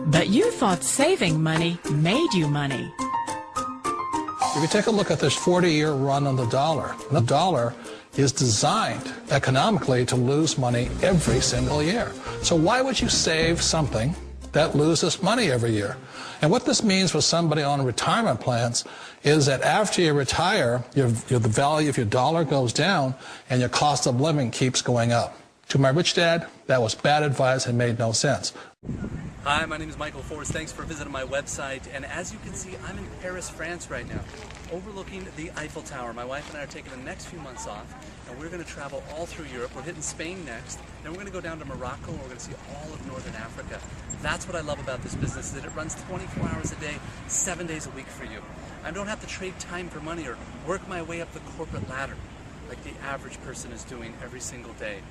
But you thought saving money made you money. If you take a look at this 40-year run on the dollar is designed economically to lose money every single year. So why would you save something that loses money every year? And what this means for somebody on retirement plans is that after you retire, the value of your dollar goes down and your cost of living keeps going up. To my rich dad, that was bad advice and made no sense. Hi, my name is Michael Forrest. Thanks for visiting my website. And as you can see, I'm in Paris, France right now, overlooking the Eiffel Tower. My wife and I are taking the next few months off, and we're going to travel all through Europe. We're hitting Spain next, then we're going to go down to Morocco, and we're going to see all of Northern Africa. That's what I love about this business, is that it runs 24 hours a day, 7 days a week for you. I don't have to trade time for money or work my way up the corporate ladder like the average person is doing every single day.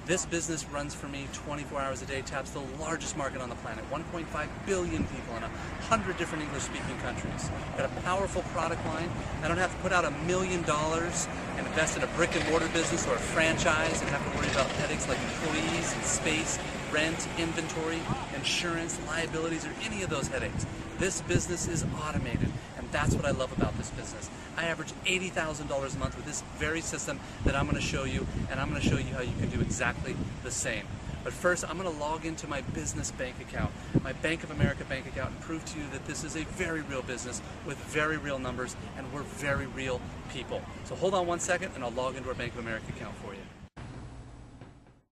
This business runs for me 24 hours a day, taps the largest market on the planet, 1.5 billion people in 100 different English-speaking countries. Got a powerful product line. I don't have to put out $1 million and invest in a brick-and-mortar business or a franchise and have to worry about headaches like employees and space, rent, inventory, insurance, liabilities, or any of those headaches. This business is automated, and that's what I love about this business. I average $80,000 a month with this very system that I'm going to show you, and I'm going to show you how you can do exactly the same. But first, I'm going to log into my business bank account, my Bank of America bank account, and prove to you that this is a very real business with very real numbers, and we're very real people. So hold on one second, and I'll log into our Bank of America account for you.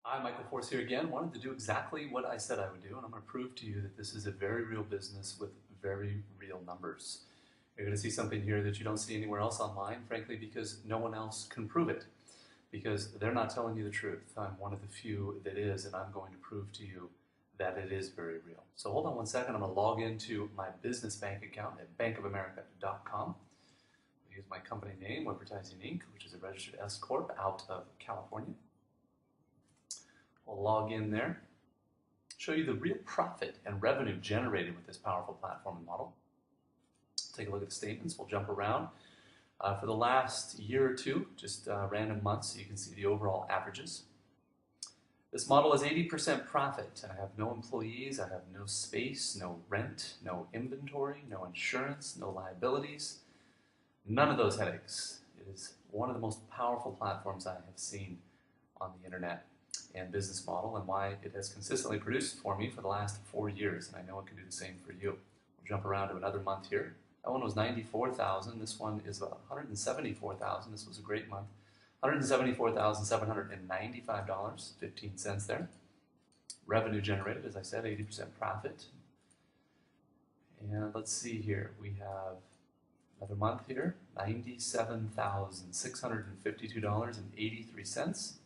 Hi, Michael Force here again. Wanted to do exactly what I said I would do, and I'm going to prove to you that this is a very real business with very real numbers. You're going to see something here that you don't see anywhere else online, frankly, because no one else can prove it, because they're not telling you the truth. I'm one of the few that is, and I'm going to prove to you that it is very real. So hold on one second. I'm going to log into my business bank account at bankofamerica.com. I'll use my company name, Advertising Inc., which is a registered S Corp out of California. We'll log in there, show you the real profit and revenue generated with this powerful platform and model. Take a look at the statements. We'll jump around. For the last year or two, just random months, so you can see the overall averages. This model is 80% profit. I have no employees, I have no space, no rent, no inventory, no insurance, no liabilities, none of those headaches. It is one of the most powerful platforms I have seen on the internet and business model, and why it has consistently produced for me for the last 4 years, and I know it can do the same for you. We'll jump around to another month here. That one was $94,000. This one is $174,000. This was a great month. $174,795.15 there. Revenue generated, as I said, 80% profit. And let's see here. We have another month here, $97,652.83.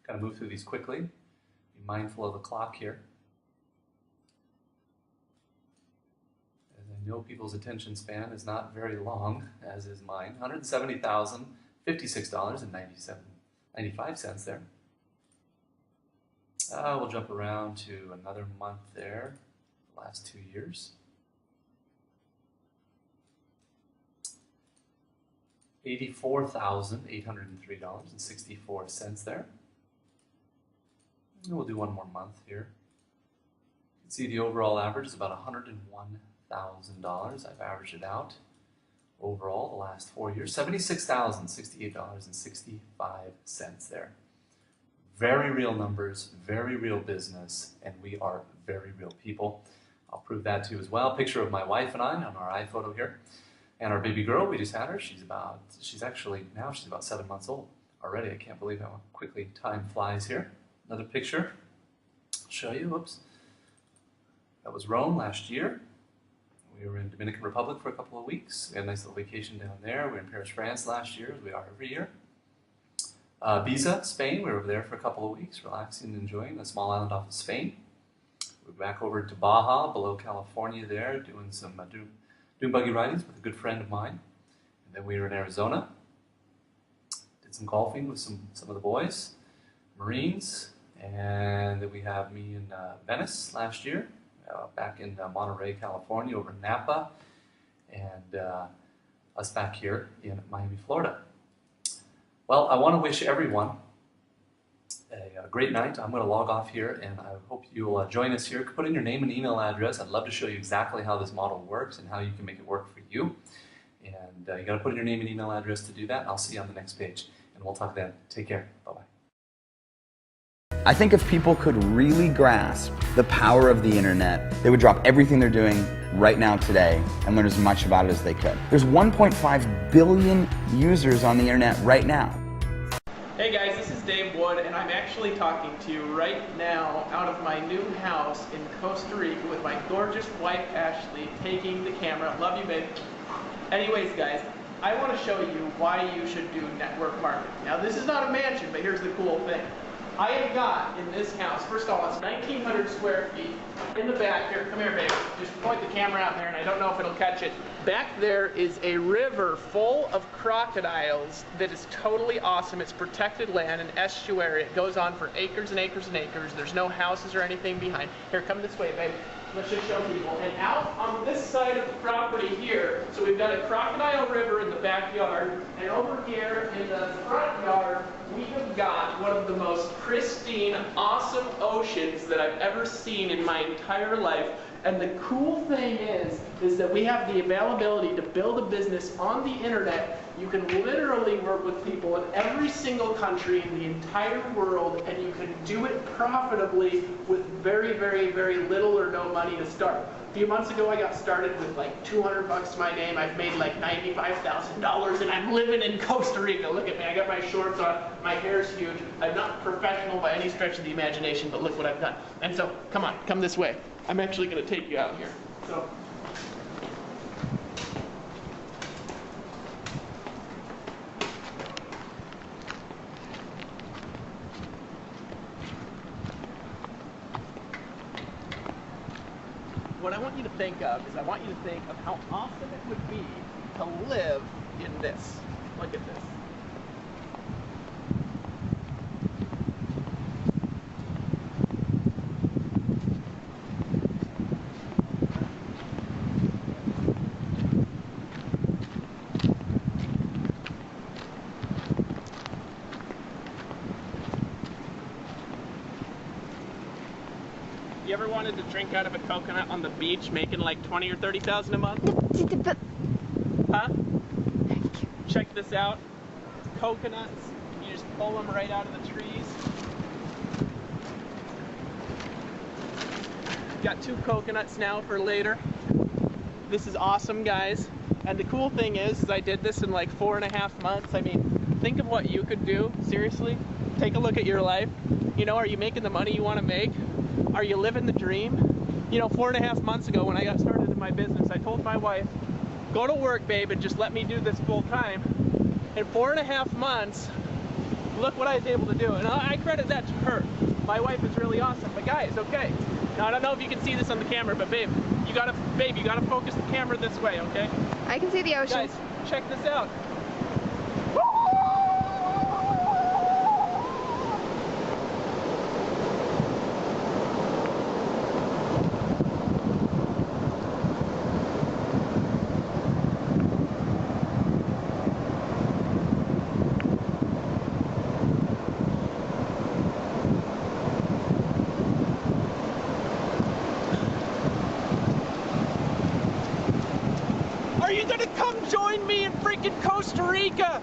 Kind of move through these quickly. Be mindful of the clock here. I know people's attention span is not very long, as is mine. $170,056.95 there. We'll jump around to another month there, the last 2 years. $84,803.64 there. And we'll do one more month here. You can see the overall average is about $101,000. I've averaged it out overall the last 4 years. $76,068.65 there. Very real numbers, very real business, and we are very real people. I'll prove that to you as well. Picture of my wife and I on our iPhoto here. And our baby girl, we just had her. She's about 7 months old already. I can't believe how quickly time flies here. Another picture. I'll show you. Whoops. That was Rome last year. We were in Dominican Republic for a couple of weeks. We had a nice little vacation down there. We were in Paris, France last year, as we are every year. Ibiza, Spain. We were over there for a couple of weeks, relaxing and enjoying a small island off of Spain. We're back over to Baja, below California there, doing some doing buggy ridings with a good friend of mine. And then we were in Arizona. Did some golfing with some of the boys, Marines. And then we have me in Venice last year, back in Monterey, California, over in Napa, and us back here in Miami, Florida. Well, I want to wish everyone a great night. I'm going to log off here, and I hope you'll join us here. Put in your name and email address. I'd love to show you exactly how this model works and how you can make it work for you. And you got to put in your name and email address to do that. I'll see you on the next page, and we'll talk then. Take care. Bye-bye. I think if people could really grasp the power of the internet, they would drop everything they're doing right now today and learn as much about it as they could. There's 1.5 billion users on the internet right now. Hey guys, this is Dave Wood, and I'm actually talking to you right now out of my new house in Costa Rica with my gorgeous wife Ashley taking the camera. Love you, babe. Anyways guys, I want to show you why you should do network marketing. Now this is not a mansion, but here's the cool thing. I have got in this house, first of all, it's 1,900 square feet. In the back here, come here, babe. Just point the camera out there, and I don't know if it'll catch it. Back there is a river full of crocodiles that is totally awesome. It's protected land, an estuary. It goes on for acres and acres and acres. There's no houses or anything behind. Here, come this way, babe. Let's just show people. And out on this side of the property here, so we've got a crocodile river in the backyard, and over here in the front yard, we have got one of the most pristine, awesome oceans that I've ever seen in my entire life. And the cool thing is that we have the availability to build a business on the internet. You can literally work with people in every single country in the entire world, and you can do it profitably with very, very, very little or no money to start. A few months ago, I got started with like 200 bucks to my name. I've made like $95,000, and I'm living in Costa Rica. Look at me. I got my shorts on. My hair's huge. I'm not professional by any stretch of the imagination, but look what I've done. And so, come on, come this way. I'm actually going to take you out here. So. What I want you to think of is I want you to think of how awesome it would be to live in this. Look at this. You ever wanted to drink out of a coconut on the beach, making like 20 or 30,000 a month? Huh? Check this out. Coconuts. You just pull them right out of the trees. Got 2 coconuts now for later. This is awesome, guys. And the cool thing is I did this in like 4.5 months. I mean, think of what you could do. Seriously, take a look at your life. You know, are you making the money you want to make? Are you living the dream? You know, 4.5 months ago when I got started in my business, I told my wife, go to work, babe, and just let me do this full time. In 4.5 months, look what I was able to do. And I credit that to her. My wife is really awesome. But guys, okay. Now I don't know if you can see this on the camera, but babe, you gotta focus the camera this way, okay? I can see the ocean. Guys, check this out. Are you gonna come join me in freaking Costa Rica?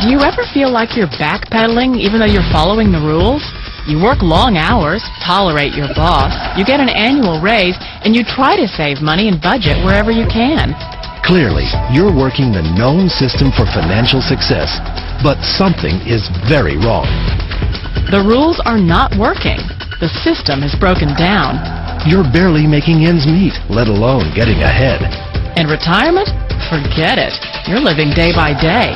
Do you ever feel like you're backpedaling even though you're following the rules? You work long hours, tolerate your boss, you get an annual raise, and you try to save money and budget wherever you can. Clearly, you're working the known system for financial success, but something is very wrong. The rules are not working. The system has broken down. You're barely making ends meet, let alone getting ahead. And retirement? Forget it. You're living day by day.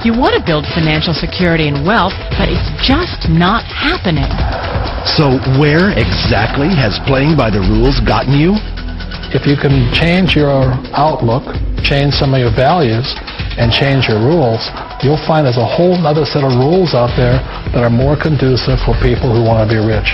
You want to build financial security and wealth, but it's just not happening. So where exactly has playing by the rules gotten you? If you can change your outlook, change some of your values, and change your rules, you'll find there's a whole other set of rules out there that are more conducive for people who want to be rich.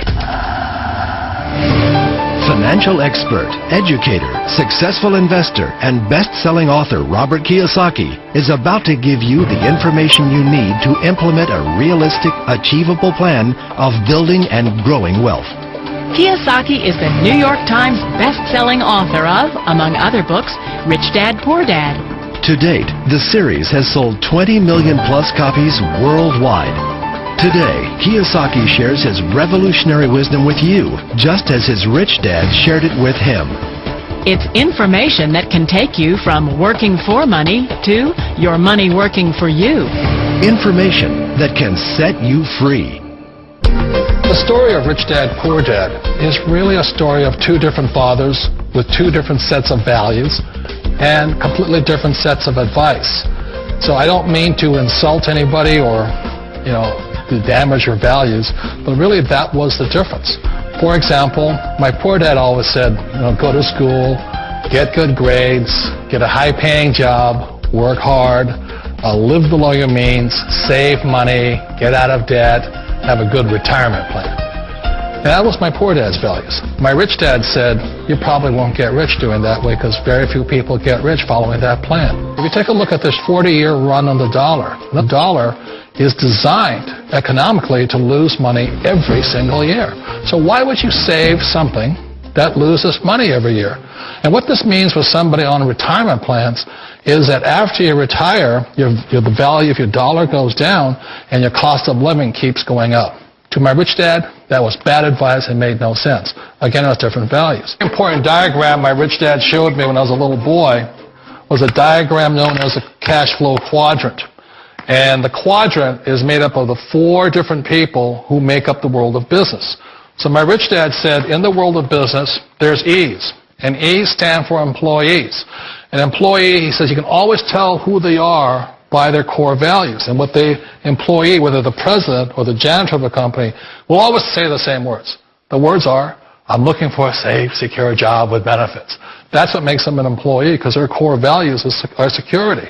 Financial expert, educator, successful investor, and best-selling author Robert Kiyosaki is about to give you the information you need to implement a realistic, achievable plan of building and growing wealth. Kiyosaki is the New York Times best-selling author of, among other books, Rich Dad, Poor Dad. To date, the series has sold 20 million plus copies worldwide. Today, Kiyosaki shares his revolutionary wisdom with you, just as his rich dad shared it with him. It's information that can take you from working for money to your money working for you. Information that can set you free. The story of Rich Dad, Poor Dad is really a story of two different fathers with two different sets of values and completely different sets of advice. So I don't mean to insult anybody or, to damage your values, but really that was the difference. For example, my poor dad always said, go to school, get good grades, get a high-paying job, work hard, live below your means, save money, get out of debt, have a good retirement plan. And that was my poor dad's values. My rich dad said, you probably won't get rich doing that way because very few people get rich following that plan. If you take a look at this 40-year run on the dollar is designed economically to lose money every single year. So why would you save something that loses money every year? And what this means for somebody on retirement plans is that after you retire, the value of your dollar goes down and your cost of living keeps going up. To my rich dad, that was bad advice and made no sense. Again, it was different values. An important diagram my rich dad showed me when I was a little boy was a diagram known as a cash flow quadrant. And the quadrant is made up of the four different people who make up the world of business. So my rich dad said, in the world of business, there's E's. And E's stand for employees. An employee, he says, you can always tell who they are by their core values. And what the employee, whether the president or the janitor of a company, will always say the same words. The words are, I'm looking for a safe, secure job with benefits. That's what makes them an employee, because their core values are security.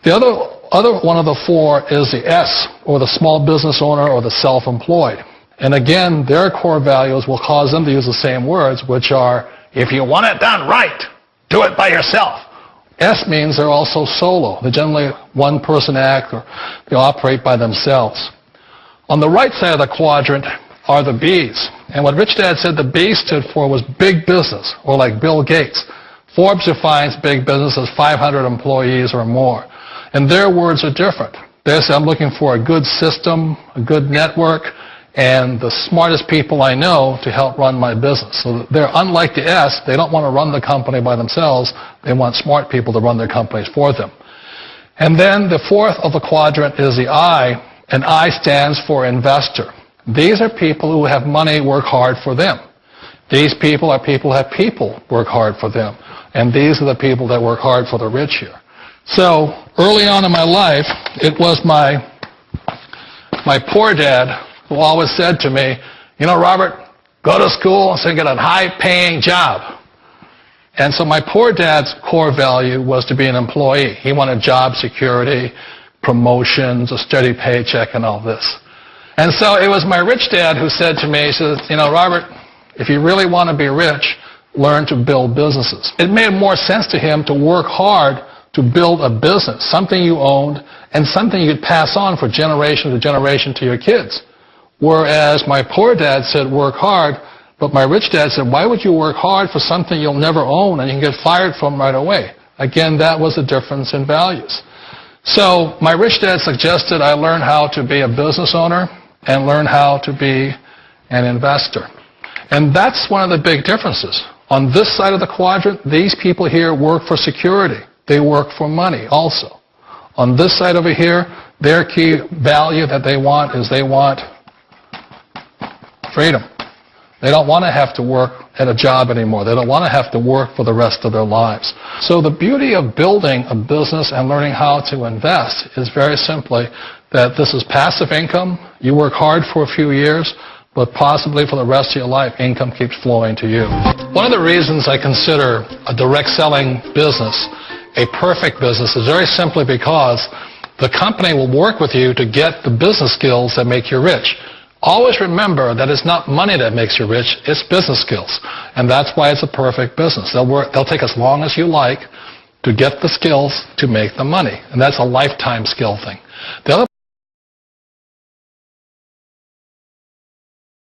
The other one of the four is the S, or the small business owner or the self-employed. And again, their core values will cause them to use the same words, which are, if you want it done right, do it by yourself. S means they're also solo. They're generally one-person act, or they operate by themselves. On the right side of the quadrant are the B's. And what Rich Dad said the B stood for was big business, or like Bill Gates. Forbes defines big business as 500 employees or more. And their words are different. They say, I'm looking for a good system, a good network, and the smartest people I know to help run my business. So they're unlike the S. They don't want to run the company by themselves. They want smart people to run their companies for them. And then the fourth of the quadrant is the I, and I stands for investor. These are people who have money work hard for them. These people are people who have people work hard for them. And these are the people that work hard for the rich here. So early on in my life, it was my poor dad who always said to me, Robert, go to school and get a high-paying job. And so my poor dad's core value was to be an employee. He wanted job security, promotions, a steady paycheck, and all this. And so it was my rich dad who said to me, he says, Robert, if you really want to be rich, learn to build businesses. It made more sense to him to work hard to build a business, something you owned, and something you could pass on for generation to generation to your kids. Whereas my poor dad said work hard, but my rich dad said, why would you work hard for something you'll never own and you can get fired from right away? Again, that was the difference in values. So my rich dad suggested I learn how to be a business owner and learn how to be an investor. And that's one of the big differences. On this side of the quadrant, these people here work for security. They work for money also. On this side over here, their key value that they want is they want freedom. They don't want to have to work at a job anymore. They don't want to have to work for the rest of their lives. So the beauty of building a business and learning how to invest is very simply that this is passive income. You work hard for a few years, but possibly for the rest of your life, income keeps flowing to you. One of the reasons I consider a direct selling business a perfect business is very simply because the company will work with you to get the business skills that make you rich. Always remember that it's not money that makes you rich, it's business skills. And that's why it's a perfect business. They'll take as long as you like to get the skills to make the money. And that's a lifetime skill thing. The other